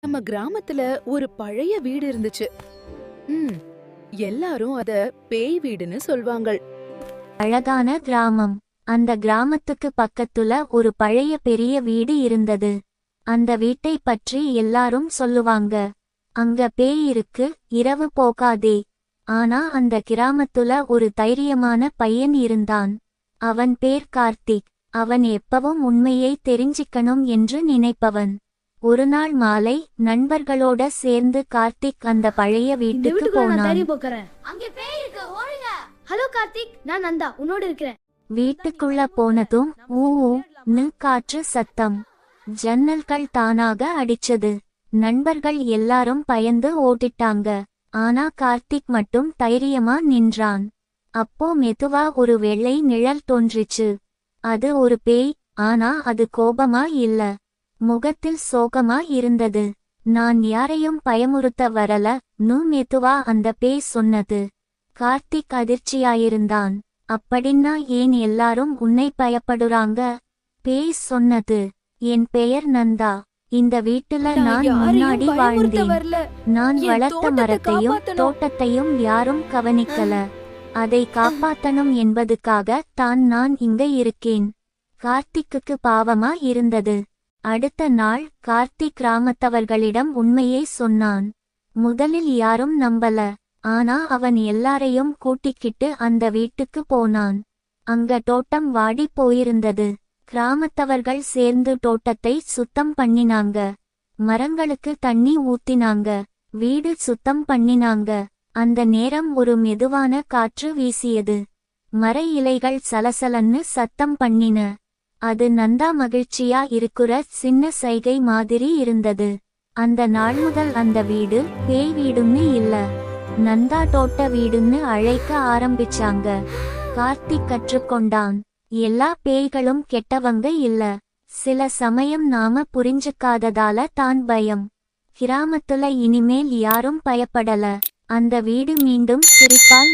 நம்ம கிராமத்துல ஒரு பழைய வீடு இருந்துச்சு. ம் எல்லாரும் அத பேய் வீடுன்னு சொல்வாங்க. அழகான கிராமம். அந்த கிராமத்துக்கு பக்கத்துல ஒரு பழைய பெரிய வீடு இருந்தது. அந்த வீட்டை பற்றி எல்லாரும் சொல்லுவாங்க. அங்க பேய் இருக்கு, இரவு போகாதே. ஆனா அந்த கிராமத்துல ஒரு தைரியமான பையன் இருந்தான். அவன் பேர் கார்த்திக். அவன் எப்பவும் உண்மையை தெரிஞ்சிக்கணும் என்று நினைப்பவன். ஒருநாள் மாலை நண்பர்களோட சேர்ந்து கார்த்திக் அந்த பழைய வீட்டுக்கு போனான். ஹலோ கார்த்திக், நான் நந்தா உன்னோட இருக்கிறேன். வீட்டுக்குள்ள போனதும் ஊ காற்று சத்தம். ஜன்னல்கள் தானாக அடிச்சது. நண்பர்கள் எல்லாரும் பயந்து ஓடிட்டாங்க. ஆனா கார்த்திக் மட்டும் தைரியமா நின்றான். அப்போ மெதுவா ஒரு வெள்ளை நிழல் தோன்றிச்சு. அது ஒரு பேய், ஆனா அது கோபமா இல்ல, முகத்தில் சோகமா இருந்தது. நான் யாரையும் பயமுறுத்த வரல, மெதுவா அந்த பேய் சொன்னது. கார்த்திக் அதிர்ச்சியாயிருந்தான். அப்படின்னா ஏன் எல்லாரும் உன்னை பயப்படுறாங்க? பேய் சொன்னது, என் பெயர் நந்தா. இந்த வீட்டுல நான் முன்னாடி வாழ்ந்தேன். நான் வளர்த்த மரத்தையும் தோட்டத்தையும் யாரும் கவனிக்கல. அதை காப்பாத்தணும் என்பதுக்காக தான் நான் இங்க இருக்கேன். கார்த்திக்கு பாவமா இருந்தது. அடுத்த நாள் கார்த்திக் கிராமத்தவர்களிடம் உண்மையை சொன்னான். முதலில் யாரும் நம்பல. ஆனா அவன் எல்லாரையும் கூட்டிக்கிட்டு அந்த வீட்டுக்கு போனான். அங்க தோட்டம் வாடி போயிருந்தது. கிராமத்தவர்கள் சேர்ந்து தோட்டத்தை சுத்தம் பண்ணினாங்க. மரங்களுக்கு தண்ணி ஊத்தினாங்க. வீடு சுத்தம் பண்ணினாங்க. அந்த நேரம் ஒரு மெதுவான காற்று வீசியது. மர இலைகள் சலசலன்னு சத்தம் பண்ணின. அது நந்தா மகிழ்ச்சியா இருக்கிற சின்ன சைகை மாதிரி இருந்தது. அந்த நாள் முதல் அந்த வீடு பேய் வீடுன்னு இல்ல, நந்தா தோட்ட வீடுன்னு அழைக்க ஆரம்பிச்சாங்க. கார்த்திக் கற்றுக்கொண்டான், எல்லா பேய்களும் கெட்டவங்க இல்ல. சில சமயம் நாம புரிஞ்சுக்காததால தான் பயம். கிராமத்துல இனிமேல் யாரும் பயப்படல. அந்த வீடு மீண்டும் சிரிப்பால்